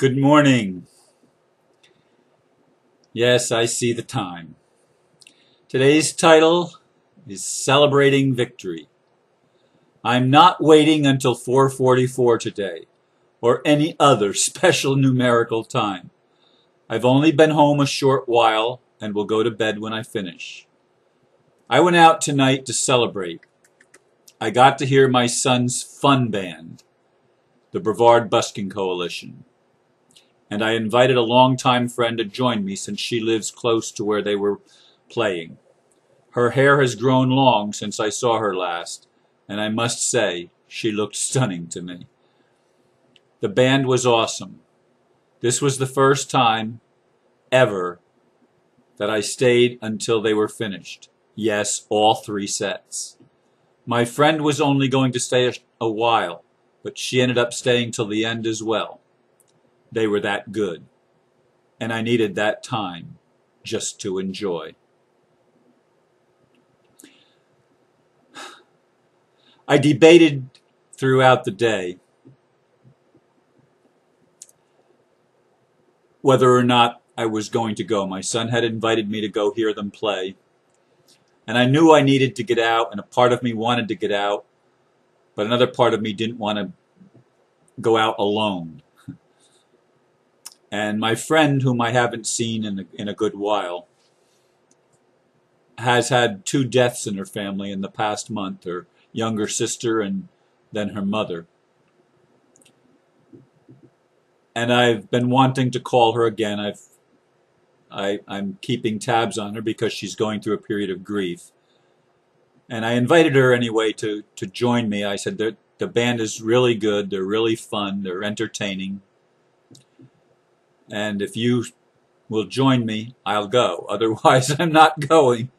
Good morning. Yes, I see the time. Today's title is Celebrating Victory. I'm not waiting until 4:44 today or any other special numerical time. I've only been home a short while and will go to bed when I finish. I went out tonight to celebrate. I got to hear my son's fun band, the Brevard Busking Coalition. And I invited a longtime friend to join me since she lives close to where they were playing. Her hair has grown long since I saw her last, and I must say, she looked stunning to me. The band was awesome. This was the first time ever that I stayed until they were finished. Yes, all 3 sets. My friend was only going to stay a while, but she ended up staying till the end as well. They were that good, and I needed that time just to enjoy. I debated throughout the day whether or not I was going to go. My son had invited me to go hear them play, and I knew I needed to get out, and a part of me wanted to get out, but another part of me didn't want to go out alone. And my friend, whom I haven't seen in a good while, has had 2 deaths in her family in the past month, her younger sister and then her mother. And I've been wanting to call her again. I'm keeping tabs on her because she's going through a period of grief. And I invited her anyway to join me. I said, the band is really good, they're really fun, they're entertaining. And if you will join me, I'll go. Otherwise, I'm not going.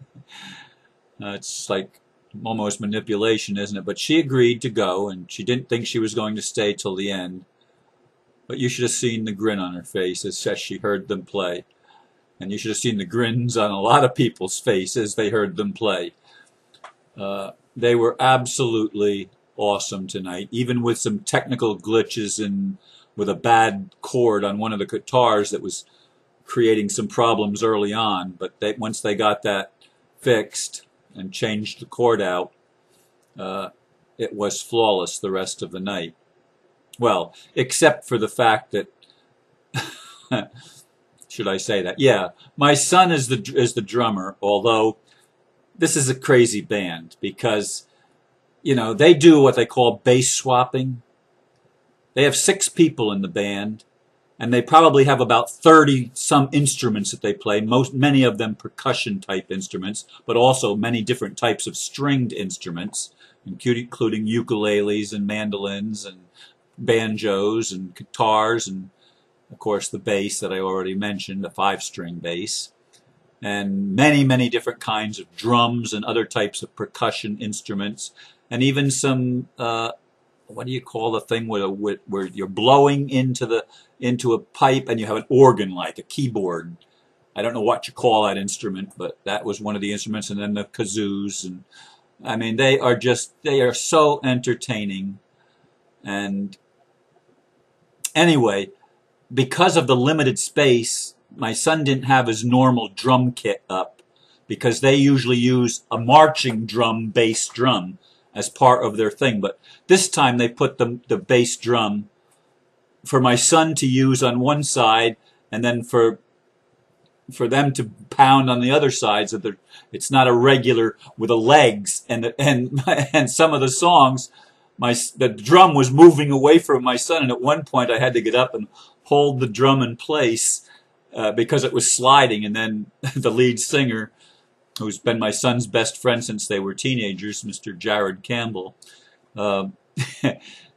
It's like almost manipulation, isn't it? But she agreed to go, and she didn't think she was going to stay till the end. But you should have seen the grin on her face as she heard them play. And you should have seen the grins on a lot of people's faces as they heard them play. They were absolutely awesome tonight, even with some technical glitches and with a bad chord on one of the guitars that was creating some problems early on. But once they got that fixed and changed the chord out, it was flawless the rest of the night. Well, except for the fact that, should I say that? Yeah, my son is the drummer, although this is a crazy band because, you know, they do what they call bass swapping. They have 6 people in the band, and they probably have about 30-some instruments that they play, many of them percussion-type instruments, but also many different types of stringed instruments, including ukuleles and mandolins and banjos and guitars and, of course, the bass that I already mentioned, the 5-string bass, and many, many different kinds of drums and other types of percussion instruments, and even some what do you call the thing where you're blowing into a pipe and you have an organ like a keyboard? I don't know what you call that instrument, but that was one of the instruments, and then the kazoos. And I mean, they are so entertaining. And anyway, because of the limited space, my son didn't have his normal drum kit up because they usually use a marching drum, bass drum, as part of their thing. But this time they put the bass drum for my son to use on one side, and then for them to pound on the other side, so that it's not a regular with the legs. And some of the songs, the drum was moving away from my son, and at one point I had to get up and hold the drum in place because it was sliding. And then the lead singer, who's been my son's best friend since they were teenagers, Mr. Jared Campbell,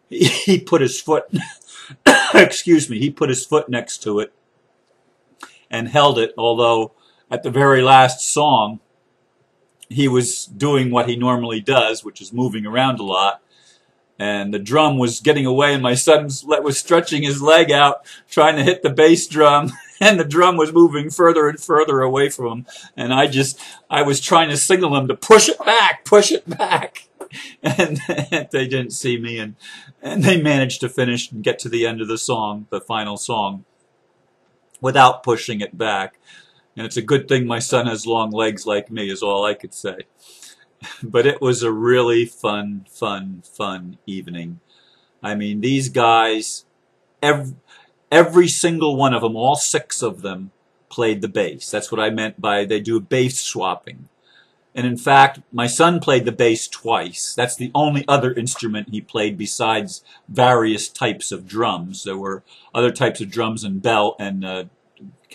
he put his foot, excuse me, he put his foot next to it and held it, although at the very last song, he was doing what he normally does, which is moving around a lot. And the drum was getting away, and my son was stretching his leg out, trying to hit the bass drum, and the drum was moving further and further away from him. And I was trying to signal him to push it back, push it back. and they didn't see me, and they managed to finish and get to the end of the song, the final song, without pushing it back. And it's a good thing my son has long legs like me, is all I could say. But it was a really fun evening. I mean, these guys, every single one of them, all 6 of them, played the bass. That's what I meant by they do bass swapping. And in fact, my son played the bass twice. That's the only other instrument he played besides various types of drums. There were other types of drums and bell and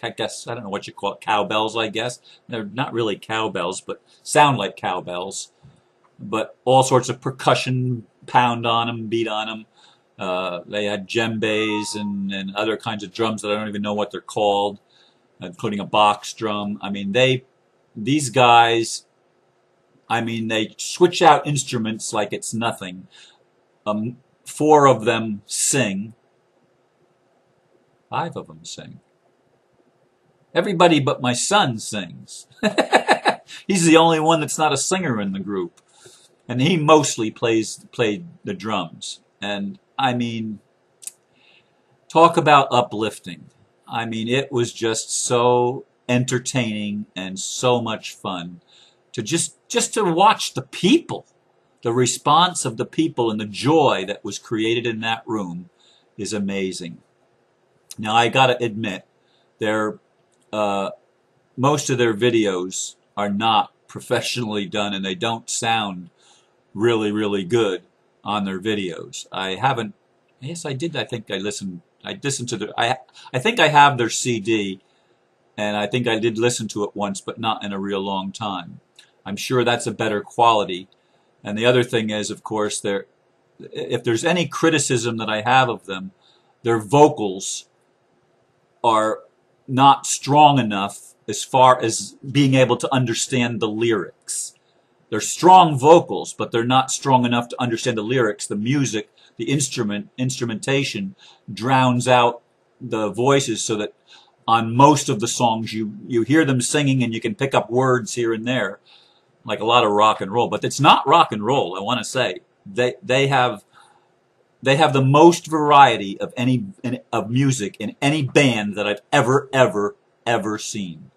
I guess, I don't know what you call it, cowbells, I guess. They're not really cowbells, but sound like cowbells. But all sorts of percussion, pound on them, beat on them. They had djembes and other kinds of drums that I don't even know what they're called, including a box drum. I mean, these guys, I mean, they switch out instruments like it's nothing. 4 of them sing. 5 of them sing. Everybody but my son sings. He's the only one that's not a singer in the group. And he mostly played the drums. And I mean, talk about uplifting. I mean, it was just so entertaining and so much fun to just to watch the people. The response of the people and the joy that was created in that room is amazing. Now, I gotta admit, most of their videos are not professionally done, and they don't sound really good on their videos. I haven't. Yes, I did. I think I listened to their. I think I have their CD, and I think I did listen to it once, but not in a real long time. I'm sure that's a better quality. And the other thing is, of course, if there's any criticism that I have of them, their vocals are not strong enough as far as being able to understand the lyrics. They're strong vocals, but they're not strong enough to understand the lyrics. The music, the instrumentation drowns out the voices, so that on most of the songs you hear them singing and you can pick up words here and there, like a lot of rock and roll. But it's not rock and roll, I want to say. They have the most variety of music in any band that I've ever seen.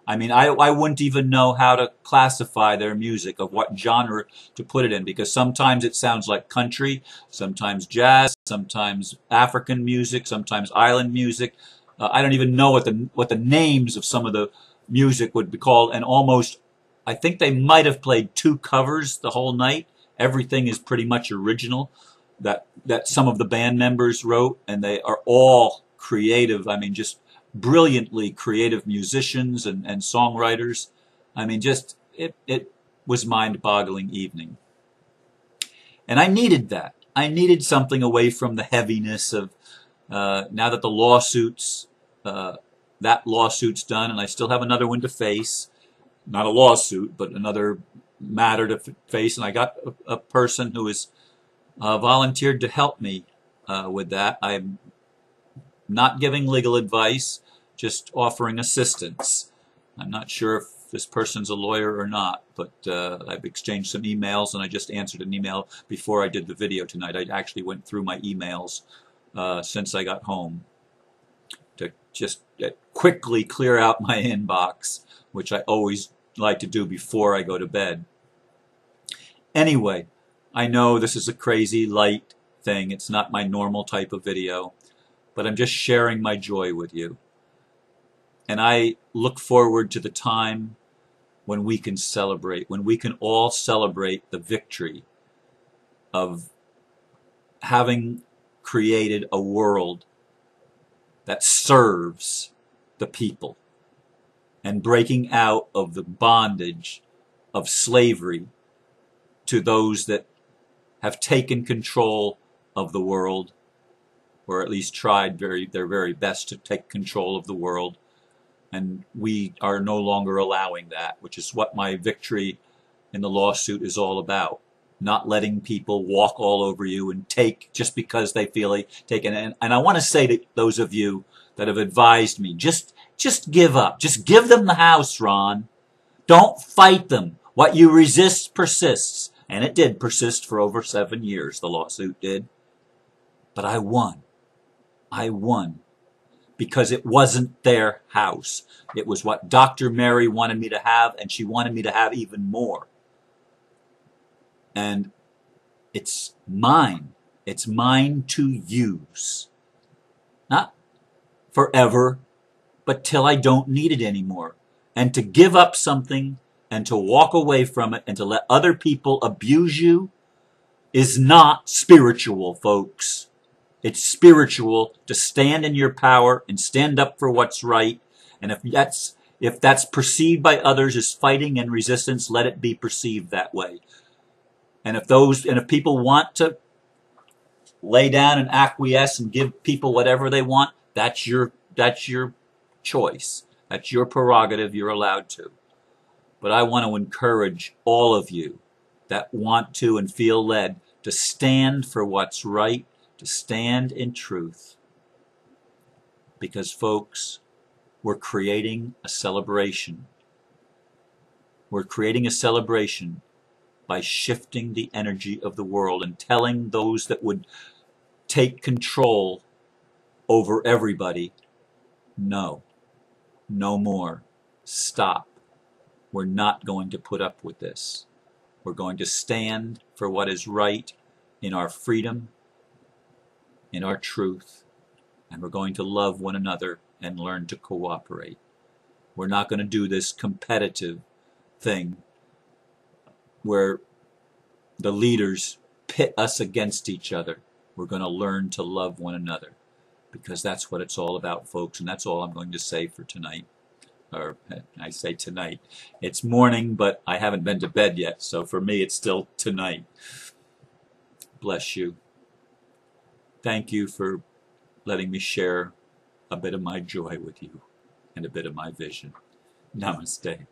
I mean, I wouldn't even know how to classify their music, of what genre to put it in, because sometimes it sounds like country, sometimes jazz, sometimes African music, sometimes island music. I don't even know what the names of some of the music would be called, and almost, I think they might have played 2 covers the whole night. Everything is pretty much original that some of the band members wrote, and they are all creative. I mean, just brilliantly creative musicians and songwriters. I mean, just it was mind-boggling evening. And I needed that. I needed something away from the heaviness of now that the lawsuits, that lawsuit's done, and I still have another one to face. Not a lawsuit, but another matter to face. And I got a person who is volunteered to help me with that. I'm not giving legal advice, just offering assistance. I'm not sure if this person's a lawyer or not, but I've exchanged some emails, and I just answered an email before I did the video tonight. I actually went through my emails since I got home to just quickly clear out my inbox, which I always like to do before I go to bed. Anyway, I know this is a crazy light thing. It's not my normal type of video, but I'm just sharing my joy with you. And I look forward to the time when we can celebrate, when we can all celebrate the victory of having created a world that serves the people and breaking out of the bondage of slavery to those that have taken control of the world, or at least tried their very best to take control of the world. And we are no longer allowing that, which is what my victory in the lawsuit is all about. Not letting people walk all over you and take just because they feel like taking it. And I want to say to those of you that have advised me, just give up. Just give them the house, Ron. Don't fight them. What you resist persists. And it did persist for over 7 years, the lawsuit did. But I won. I won. Because it wasn't their house. It was what Dr. Mary wanted me to have, and she wanted me to have even more. And it's mine. It's mine to use. Not forever, but till I don't need it anymore. And to give up something and to walk away from it and to let other people abuse you is not spiritual, folks. It's spiritual to stand in your power and stand up for what's right. And if that's perceived by others as fighting and resistance, let it be perceived that way. And if people want to lay down and acquiesce and give people whatever they want, that's your choice. That's your prerogative. You're allowed to. But I want to encourage all of you that want to and feel led to stand for what's right, to stand in truth. Because, folks, we're creating a celebration. We're creating a celebration by shifting the energy of the world and telling those that would take control over everybody, no, no more, stop. We're not going to put up with this. We're going to stand for what is right in our freedom, in our truth, and we're going to love one another and learn to cooperate. We're not going to do this competitive thing where the leaders pit us against each other. We're going to learn to love one another, because that's what it's all about, folks, and that's all I'm going to say for tonight. Or I say tonight. It's morning, but I haven't been to bed yet, so for me it's still tonight. Bless you. Thank you for letting me share a bit of my joy with you and a bit of my vision. Namaste.